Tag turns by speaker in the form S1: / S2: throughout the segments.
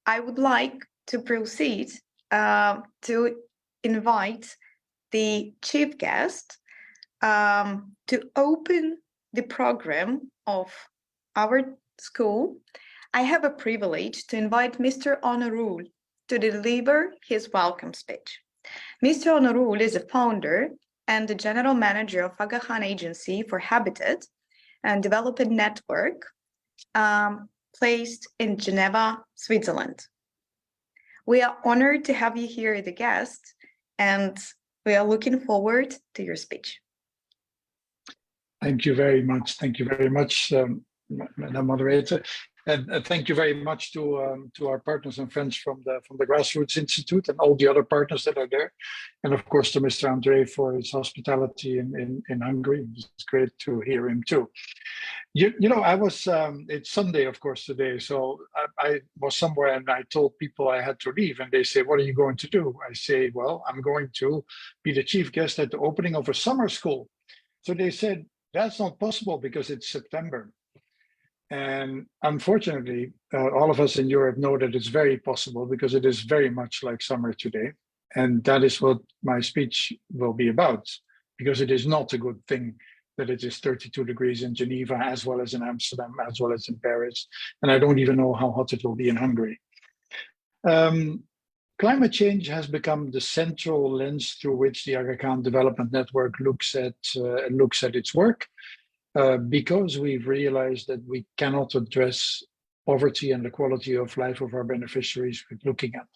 S1: I would like to proceed to invite the chief guest to open the program of our school. I have a privilege to invite Mr. Onno Ruhl to deliver his welcome speech. Mr. Onno Ruhl is a founder and the general manager of Aga Khan Agency for Habitat and Development Network, placed in Geneva, Switzerland. We are honored to have you here as a guest, and we are looking forward to your speech.
S2: Thank you very much. Thank you very much, Madam Moderator. And thank you very much to our partners and friends from the Grassroots Institute and all the other partners that are there. And of course to Mr. Andrei for his hospitality in Hungary. It's great to hear him too. You know, I was, it's Sunday, of course, today. So I was somewhere and I told people I had to leave and they say, what are you going to do? I say, well, I'm going to be the chief guest at the opening of a summer school. So they said, that's not possible because it's September. And unfortunately, all of us in Europe know that it's very possible because it is very much like summer today. And that is what my speech will be about, because it is not a good thing that it is 32 degrees in Geneva, as well as in Amsterdam, as well as in Paris. And I don't even know how hot it will be in Hungary. Climate change has become the central lens through which the Aga Khan Development Network looks at its work. Because we've realized that we cannot address poverty and the quality of life of our beneficiaries with looking at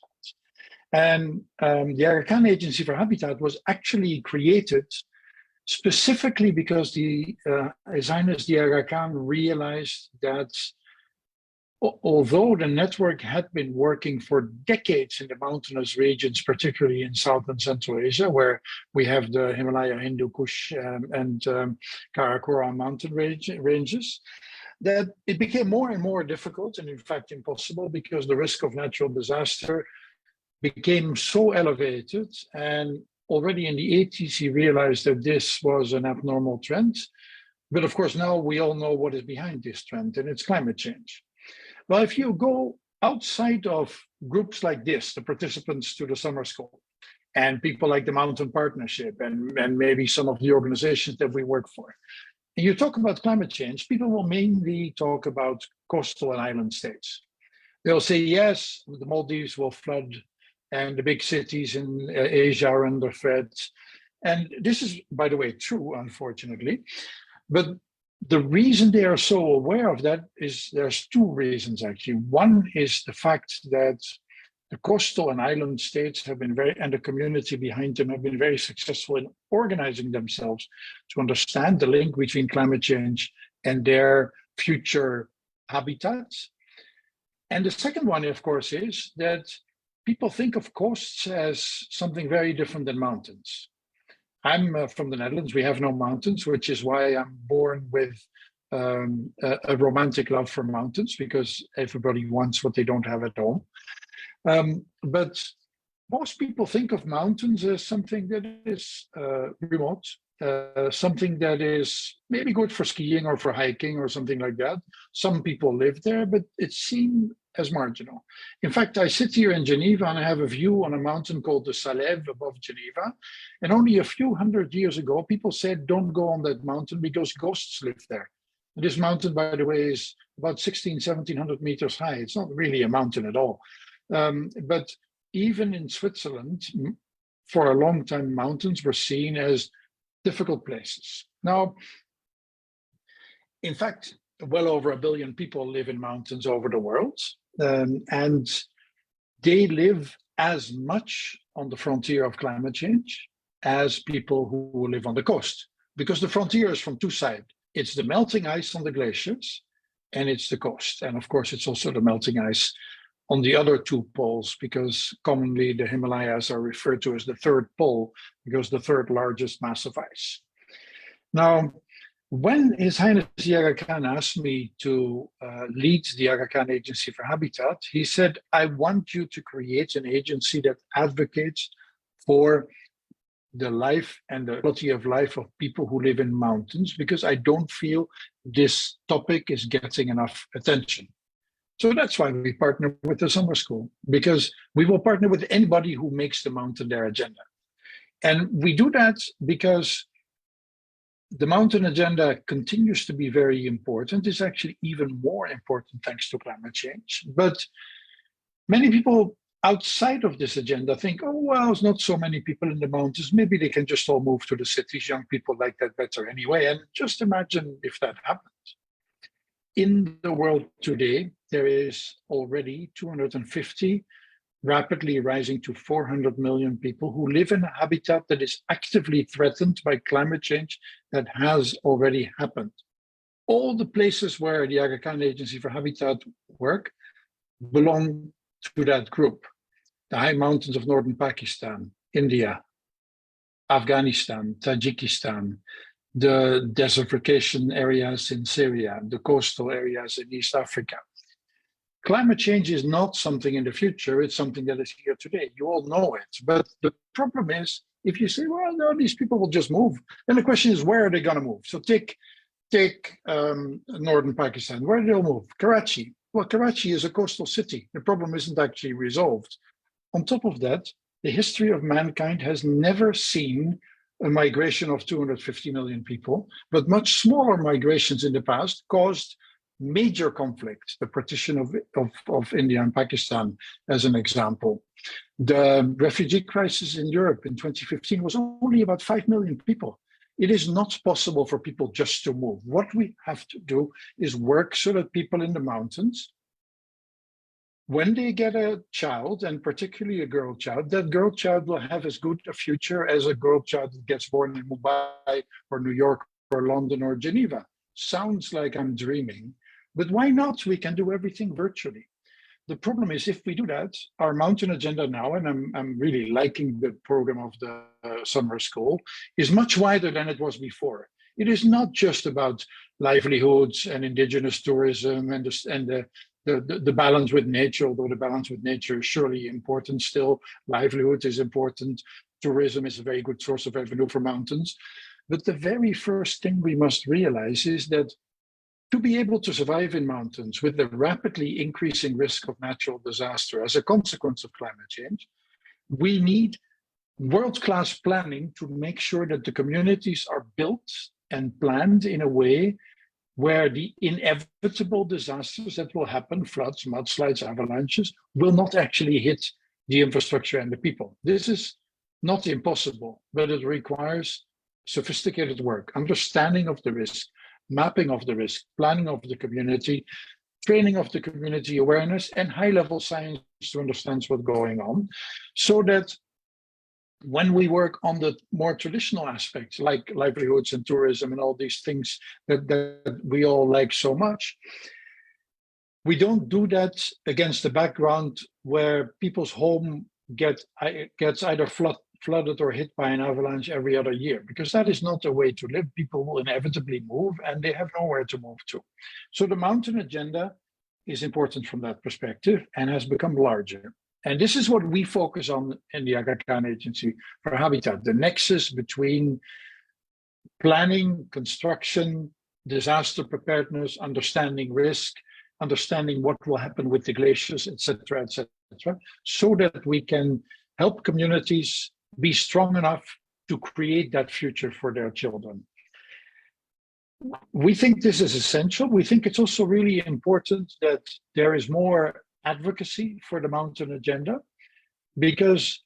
S2: that. And the Aga Khan Agency for Habitat was actually created specifically because His Highness the Aga Khan realized that although the network had been working for decades in the mountainous regions, particularly in South and Central Asia, where we have the Himalaya, Hindu Kush, and Karakoram mountain ranges, that it became more and more difficult, and in fact impossible, because the risk of natural disaster became so elevated. And already in the 80s, he realized that this was an abnormal trend. But of course, now we all know what is behind this trend, and it's climate change. Well, if you go outside of groups like this, the participants to the summer school, and people like the Mountain Partnership, and maybe some of the organizations that we work for, and you talk about climate change, people will mainly talk about coastal and island states. They'll say, yes, the Maldives will flood, and the big cities in Asia are under threat. And this is, by the way, true, unfortunately. But the reason they are so aware of that is there's two reasons, actually. One is the fact that the coastal and island states have been and the community behind them have been very successful in organizing themselves to understand the link between climate change and their future habitats. And the second one, of course, is that people think of coasts as something very different than mountains. I'm from the Netherlands. We have no mountains, which is why I'm born with a romantic love for mountains, because everybody wants what they don't have at home. But most people think of mountains as something that is remote, something that is maybe good for skiing or for hiking or something like that. Some people live there, but it's seen as marginal. In fact, I sit here in Geneva and I have a view on a mountain called the Salève above Geneva. And only a few hundred years ago, people said, don't go on that mountain because ghosts live there. And this mountain, by the way, is about 1700 meters high. It's not really a mountain at all. But even in Switzerland, for a long time, mountains were seen as difficult places. Now, in fact, well over 1 billion people live in mountains over the world. And they live as much on the frontier of climate change as people who live on the coast, because the frontier is from two sides. It's the melting ice on the glaciers, and it's the coast. And of course, it's also the melting ice on the other two poles, because commonly the Himalayas are referred to as the third pole, because the third largest mass of ice. Now, when His Highness the Aga Khan asked me to lead the Aga Khan Agency for Habitat, he said, I want you to create an agency that advocates for the life and the quality of life of people who live in mountains, because I don't feel this topic is getting enough attention. So that's why we partner with the summer school, because we will partner with anybody who makes the mountain their agenda. And we do that because the mountain agenda continues to be very important. It's actually even more important thanks to climate change. But many people outside of this agenda think, oh, well, there's not so many people in the mountains. Maybe they can just all move to the cities. Young people like that better anyway. And just imagine if that happened. In the world today, there is already 250, rapidly rising to 400 million people who live in a habitat that is actively threatened by climate change that has already happened. All the places where the Aga Khan Agency for Habitat work belong to that group. The high mountains of northern Pakistan, India, Afghanistan, Tajikistan, the desertification areas in Syria, the coastal areas in East Africa. Climate change is not something in the future, it's something that is here today. You all know it. But the problem is, if you say, well, no, these people will just move, then the question is, where are they going to move? So take northern Pakistan. Where do they move? Karachi. Well, Karachi is a coastal city. The problem isn't actually resolved. On top of that, the history of mankind has never seen a migration of 250 million people, but much smaller migrations in the past caused major conflicts, the partition of India and Pakistan as an example. The refugee crisis in Europe in 2015 was only about 5 million people. It is not possible for people just to move. What we have to do is work so that people in the mountains, when they get a child, and particularly a girl child, that girl child will have as good a future as a girl child that gets born in Mumbai or New York or London or Geneva. Sounds like I'm dreaming, but why not? We can do everything virtually. The problem is, if we do that, our mountain agenda now, and I'm really liking the program of the summer school, is much wider than it was before. It is not just about livelihoods and indigenous tourism and the balance with nature, although the balance with nature is surely important still. Livelihood is important. Tourism is a very good source of revenue for mountains. But the very first thing we must realize is that to be able to survive in mountains with the rapidly increasing risk of natural disaster as a consequence of climate change, we need world-class planning to make sure that the communities are built and planned in a way where the inevitable disasters that will happen, floods, mudslides, avalanches, will not actually hit the infrastructure and the people. This is not impossible, but it requires sophisticated work, understanding of the risk, mapping of the risk, planning of the community, training of the community awareness, and high-level science to understand what's going on, so that when we work on the more traditional aspects, like livelihoods and tourism and all these things that we all like so much, we don't do that against the background where people's home gets either flooded or hit by an avalanche every other year, because that is not a way to live. People will inevitably move and they have nowhere to move to. So the mountain agenda is important from that perspective and has become larger. And this is what we focus on in the Aga Khan Agency for Habitat, the nexus between planning, construction, disaster preparedness, understanding risk, understanding what will happen with the glaciers, et cetera, so that we can help communities be strong enough to create that future for their children. We think this is essential. We think it's also really important that there is more advocacy for the mountain agenda, because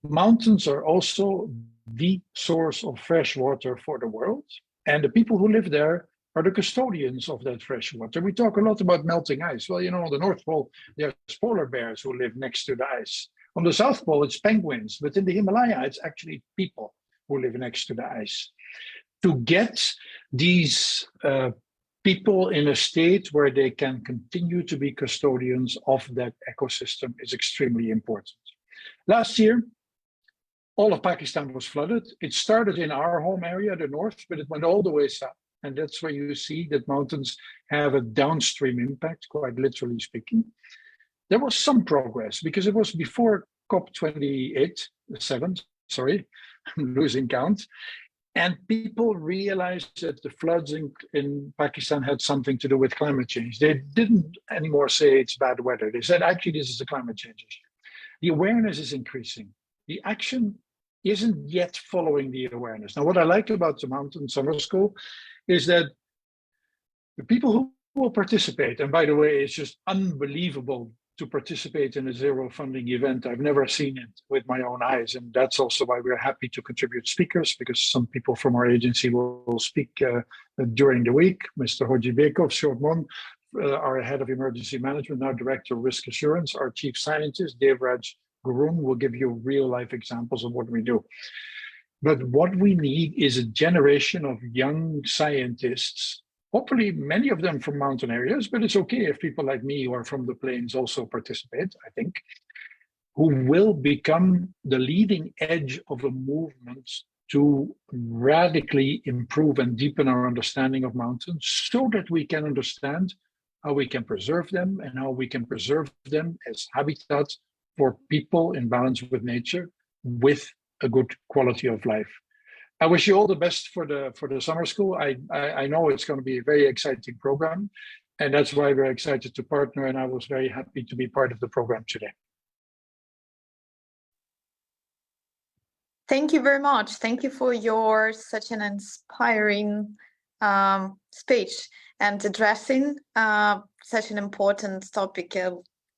S2: mountains are also the source of fresh water for the world. And the people who live there are the custodians of that fresh water. We talk a lot about melting ice. Well, you know, on the North Pole, there's polar bears who live next to the ice. On the South Pole, it's penguins, but in the Himalaya, it's actually people who live next to the ice. To get these people in a state where they can continue to be custodians of that ecosystem is extremely important. Last year, all of Pakistan was flooded. It started in our home area, the north, but it went all the way south. And that's where you see that mountains have a downstream impact, quite literally speaking. There was some progress because it was before COP28, 7, sorry, I'm losing count. And people realized that the floods in Pakistan had something to do with climate change. They didn't anymore say it's bad weather. They said, actually, this is a climate change issue. The awareness is increasing. The action isn't yet following the awareness. Now, what I like about the Mountain Summer School is that the people who will participate, and by the way, it's just unbelievable to participate in a zero funding event. I've never seen it with my own eyes. And that's also why we're happy to contribute speakers, because some people from our agency will speak during the week. Mr. Hoji Bekov, Shortmon, our head of emergency management, now director of risk assurance, our chief scientist, Devraj Gurung, will give you real life examples of what we do. But what we need is a generation of young scientists, hopefully many of them from mountain areas, but it's okay if people like me who are from the plains also participate, I think, who will become the leading edge of a movement to radically improve and deepen our understanding of mountains so that we can understand how we can preserve them and how we can preserve them as habitat for people in balance with nature with a good quality of life. I wish you all the best for the summer school. I know it's going to be a very exciting program, and that's why we're excited to partner, and I was very happy to be part of the program today.
S1: Thank you very much. Thank you for your such an inspiring speech and addressing such an important topic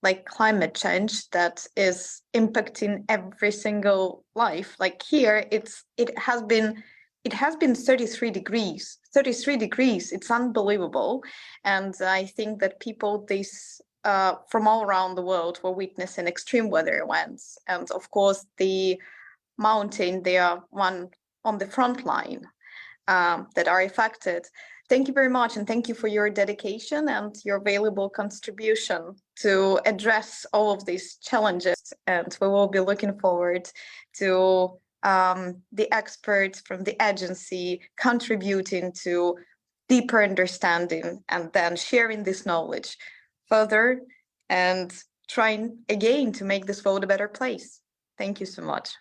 S1: like climate change that is impacting every single life. Like here, it has been 33 degrees. 33 degrees. It's unbelievable, and I think that people from all around the world were witnessing extreme weather events, and of course the mountain, they are one on the front line that are affected. Thank you very much, and thank you for your dedication and your valuable contribution to address all of these challenges. And we will be looking forward to the experts from the agency contributing to deeper understanding and then sharing this knowledge further and trying again to make this world a better place. Thank you so much.